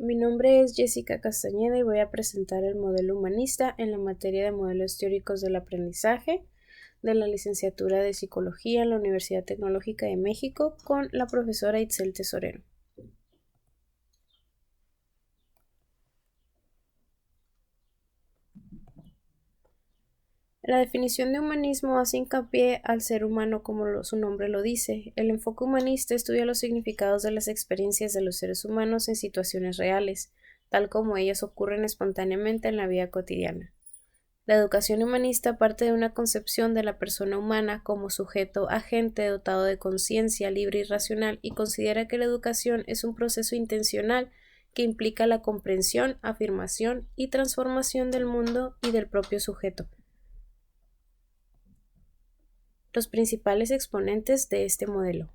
mi nombre es Jessica Castañeda y voy a presentar el modelo humanista en la materia de modelos teóricos del aprendizaje de la licenciatura de Psicología en la Universidad Tecnológica de México con la profesora Itzel Tesorero. La definición de humanismo hace hincapié al ser humano como su nombre lo dice. El enfoque humanista estudia los significados de las experiencias de los seres humanos en situaciones reales, tal como ellas ocurren espontáneamente en la vida cotidiana. La educación humanista parte de una concepción de la persona humana como sujeto agente dotado de conciencia libre y racional y considera que la educación es un proceso intencional que implica la comprensión, afirmación y transformación del mundo y del propio sujeto. Los principales exponentes de este modelo.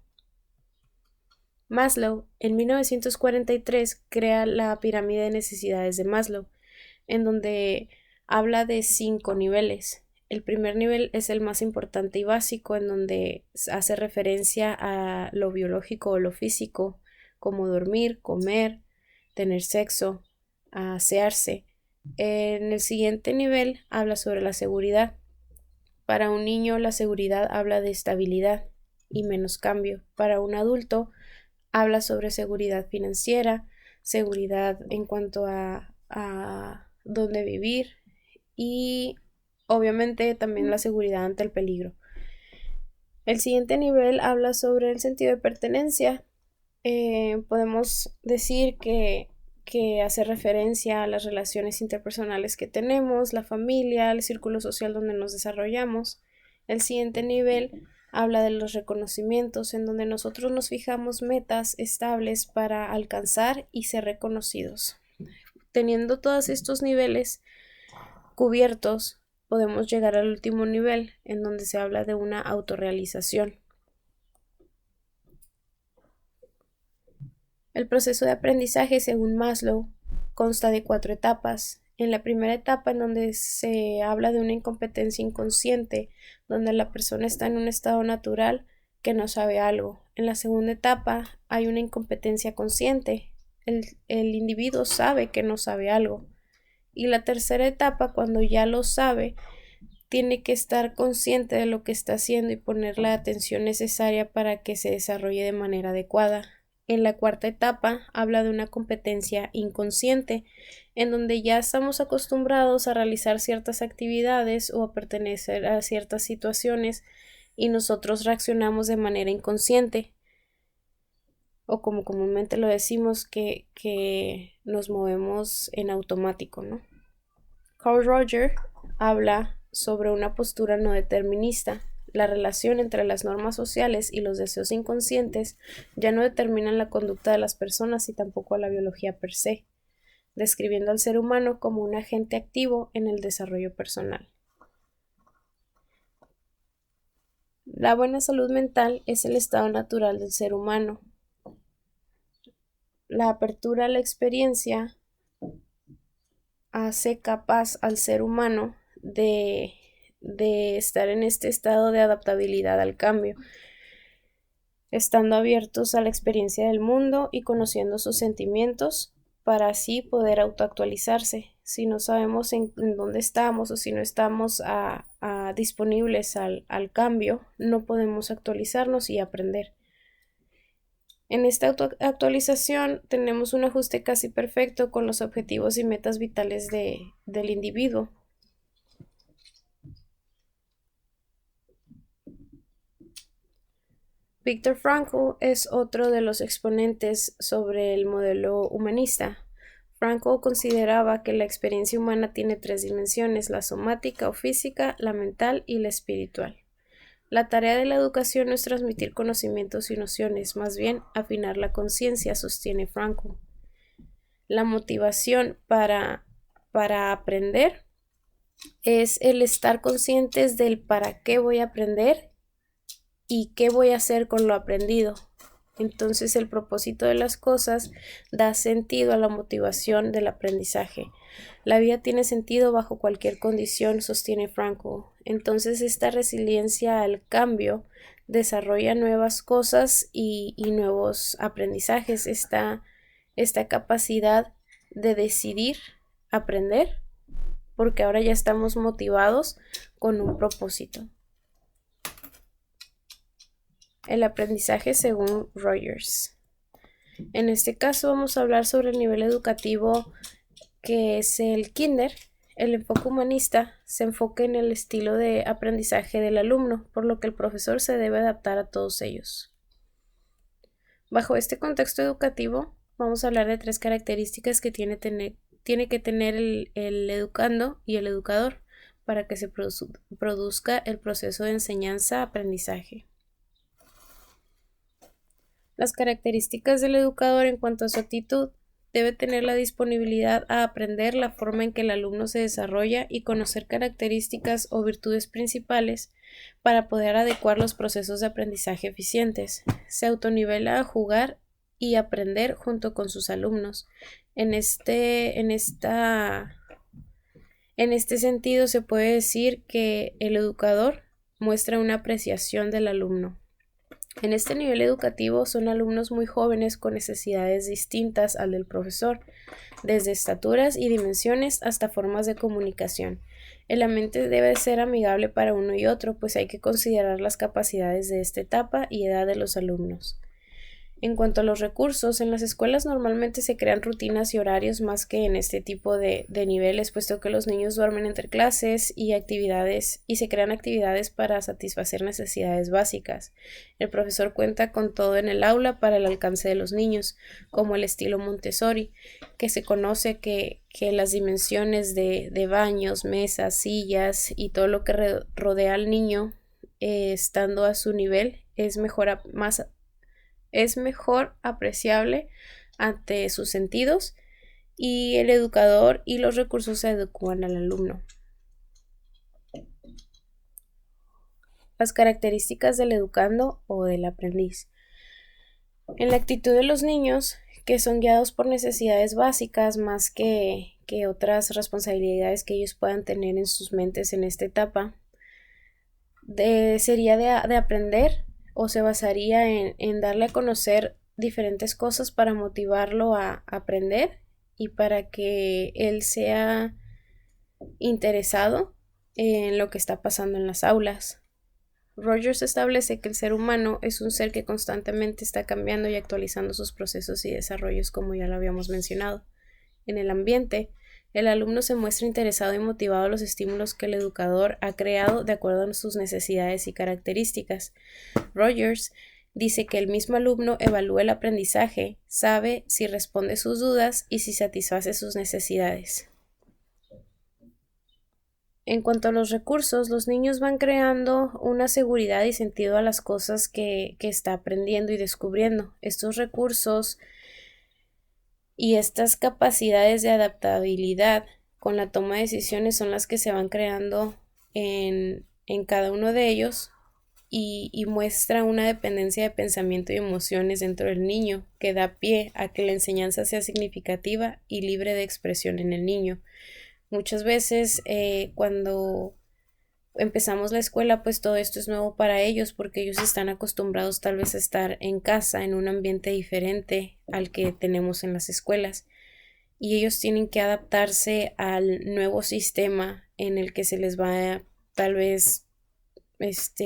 Maslow, en 1943, crea la pirámide de necesidades de Maslow, en donde habla de 5 niveles. El primer nivel es el más importante y básico, en donde hace referencia a lo biológico o lo físico, como dormir, comer, tener sexo, asearse. En el siguiente nivel habla sobre la seguridad. Para un niño, la seguridad habla de estabilidad y menos cambio. Para un adulto, habla sobre seguridad financiera, seguridad en cuanto a dónde vivir y obviamente también la seguridad ante el peligro. El siguiente nivel habla sobre el sentido de pertenencia. Podemos decir que hace referencia a las relaciones interpersonales que tenemos, la familia, el círculo social donde nos desarrollamos. El siguiente nivel habla de los reconocimientos, en donde nosotros nos fijamos metas estables para alcanzar y ser reconocidos. Teniendo todos estos niveles cubiertos, podemos llegar al último nivel, en donde se habla de una autorrealización. El proceso de aprendizaje, según Maslow, consta de 4 etapas. En la primera etapa, en donde se habla de una incompetencia inconsciente, donde la persona está en un estado natural que no sabe algo. En la segunda etapa hay una incompetencia consciente. El individuo sabe que no sabe algo. Y la tercera etapa, cuando ya lo sabe, tiene que estar consciente de lo que está haciendo y poner la atención necesaria para que se desarrolle de manera adecuada. En la cuarta etapa habla de una competencia inconsciente, en donde ya estamos acostumbrados a realizar ciertas actividades o a pertenecer a ciertas situaciones y nosotros reaccionamos de manera inconsciente, o como comúnmente lo decimos, que nos movemos en automático, ¿no? Carl Rogers habla sobre una postura no determinista. La relación entre las normas sociales y los deseos inconscientes ya no determinan la conducta de las personas y tampoco a la biología per se, describiendo al ser humano como un agente activo en el desarrollo personal. La buena salud mental es el estado natural del ser humano. La apertura a la experiencia hace capaz al ser humano de estar en este estado de adaptabilidad al cambio, estando abiertos a la experiencia del mundo y conociendo sus sentimientos para así poder autoactualizarse. Si no sabemos en dónde estamos o si no estamos disponibles al cambio, no podemos actualizarnos y aprender. En esta actualización tenemos un ajuste casi perfecto con los objetivos y metas vitales del individuo. Viktor Frankl es otro de los exponentes sobre el modelo humanista. Frankl consideraba que la experiencia humana tiene 3 dimensiones: la somática o física, la mental y la espiritual. La tarea de la educación no es transmitir conocimientos y nociones, más bien afinar la conciencia, sostiene Frankl. La motivación para aprender es el estar conscientes del para qué voy a aprender y qué voy a hacer con lo aprendido. Entonces el propósito de las cosas da sentido a la motivación del aprendizaje. La vida tiene sentido bajo cualquier condición, sostiene Frankl. Entonces esta resiliencia al cambio desarrolla nuevas cosas y nuevos aprendizajes. Esta capacidad de decidir aprender, porque ahora ya estamos motivados con un propósito. El aprendizaje según Rogers. En este caso vamos a hablar sobre el nivel educativo que es el kinder. El enfoque humanista se enfoca en el estilo de aprendizaje del alumno, por lo que el profesor se debe adaptar a todos ellos. Bajo este contexto educativo, vamos a hablar de 3 características que tiene que tener el educando y el educador para que se produzca el proceso de enseñanza-aprendizaje. Las características del educador en cuanto a su actitud: debe tener la disponibilidad a aprender la forma en que el alumno se desarrolla y conocer características o virtudes principales para poder adecuar los procesos de aprendizaje eficientes. Se autonivela a jugar y aprender junto con sus alumnos. En este sentido se puede decir que el educador muestra una apreciación del alumno. En este nivel educativo son alumnos muy jóvenes con necesidades distintas al del profesor, desde estaturas y dimensiones hasta formas de comunicación. El ambiente debe ser amigable para uno y otro, pues hay que considerar las capacidades de esta etapa y edad de los alumnos. En cuanto a los recursos, en las escuelas normalmente se crean rutinas y horarios más que en este tipo de niveles, puesto que los niños duermen entre clases y se crean actividades para satisfacer necesidades básicas. El profesor cuenta con todo en el aula para el alcance de los niños, como el estilo Montessori, que se conoce que las dimensiones de baños, mesas, sillas y todo lo que rodea al niño, estando a su nivel, es mejor apreciable ante sus sentidos, y el educador y los recursos se adecuan al alumno. Las características del educando o del aprendiz. En la actitud de los niños, que son guiados por necesidades básicas más que otras responsabilidades que ellos puedan tener en sus mentes en esta etapa, sería de aprender, o se basaría en darle a conocer diferentes cosas para motivarlo a aprender y para que él sea interesado en lo que está pasando en las aulas. Rogers establece que el ser humano es un ser que constantemente está cambiando y actualizando sus procesos y desarrollos, como ya lo habíamos mencionado. En el ambiente, el alumno se muestra interesado y motivado a los estímulos que el educador ha creado de acuerdo a sus necesidades y características. Rogers dice que el mismo alumno evalúa el aprendizaje, sabe si responde sus dudas y si satisface sus necesidades. En cuanto a los recursos, los niños van creando una seguridad y sentido a las cosas que está aprendiendo y descubriendo. Estos recursos y estas capacidades de adaptabilidad con la toma de decisiones son las que se van creando en cada uno de ellos, y muestra una dependencia de pensamiento y emociones dentro del niño que da pie a que la enseñanza sea significativa y libre de expresión en el niño. Muchas veces cuando empezamos la escuela, pues todo esto es nuevo para ellos, porque ellos están acostumbrados tal vez a estar en casa, en un ambiente diferente al que tenemos en las escuelas, y ellos tienen que adaptarse al nuevo sistema en el que se les va tal vez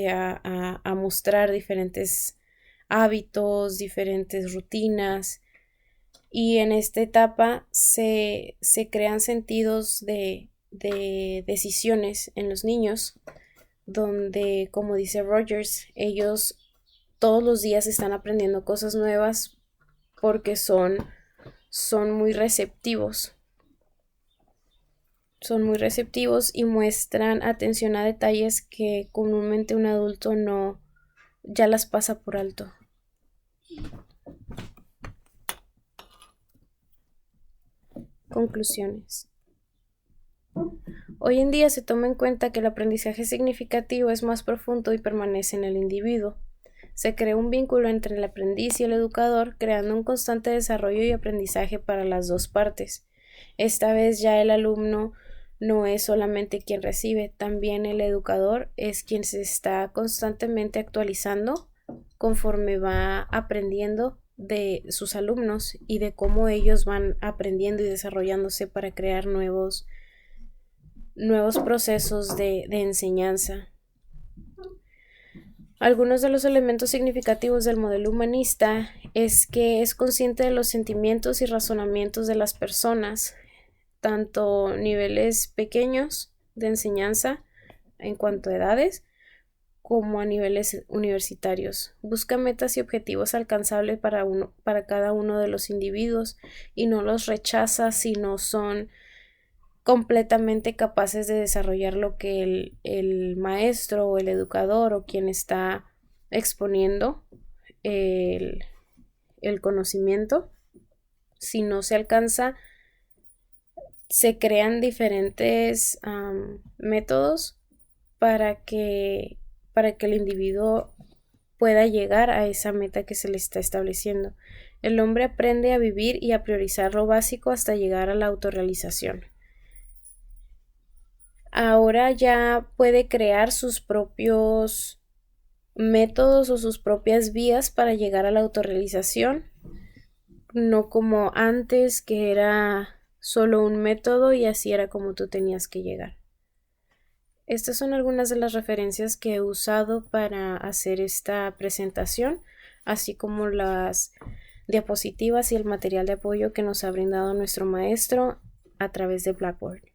a mostrar diferentes hábitos, diferentes rutinas. Y en esta etapa se crean sentidos de decisiones en los niños, donde, como dice Rogers, ellos todos los días están aprendiendo cosas nuevas porque son muy receptivos. Son muy receptivos y muestran atención a detalles que comúnmente un adulto ya las pasa por alto. Conclusiones. Hoy en día se toma en cuenta que el aprendizaje significativo es más profundo y permanece en el individuo. Se crea un vínculo entre el aprendiz y el educador, creando un constante desarrollo y aprendizaje para las dos partes. Esta vez ya el alumno no es solamente quien recibe, también el educador es quien se está constantemente actualizando conforme va aprendiendo de sus alumnos y de cómo ellos van aprendiendo y desarrollándose para crear nuevos procesos de enseñanza. Algunos de los elementos significativos del modelo humanista es que es consciente de los sentimientos y razonamientos de las personas, tanto niveles pequeños de enseñanza en cuanto a edades, como a niveles universitarios. Busca metas y objetivos alcanzables para cada uno de los individuos y no los rechaza si no son completamente capaces de desarrollar lo que el maestro o el educador o quien está exponiendo el conocimiento. Si no se alcanza, se crean diferentes métodos para que el individuo pueda llegar a esa meta que se le está estableciendo. El hombre aprende a vivir y a priorizar lo básico hasta llegar a la autorrealización. Ahora ya puede crear sus propios métodos o sus propias vías para llegar a la autorrealización, no como antes, que era solo un método y así era como tú tenías que llegar. Estas son algunas de las referencias que he usado para hacer esta presentación, así como las diapositivas y el material de apoyo que nos ha brindado nuestro maestro a través de Blackboard.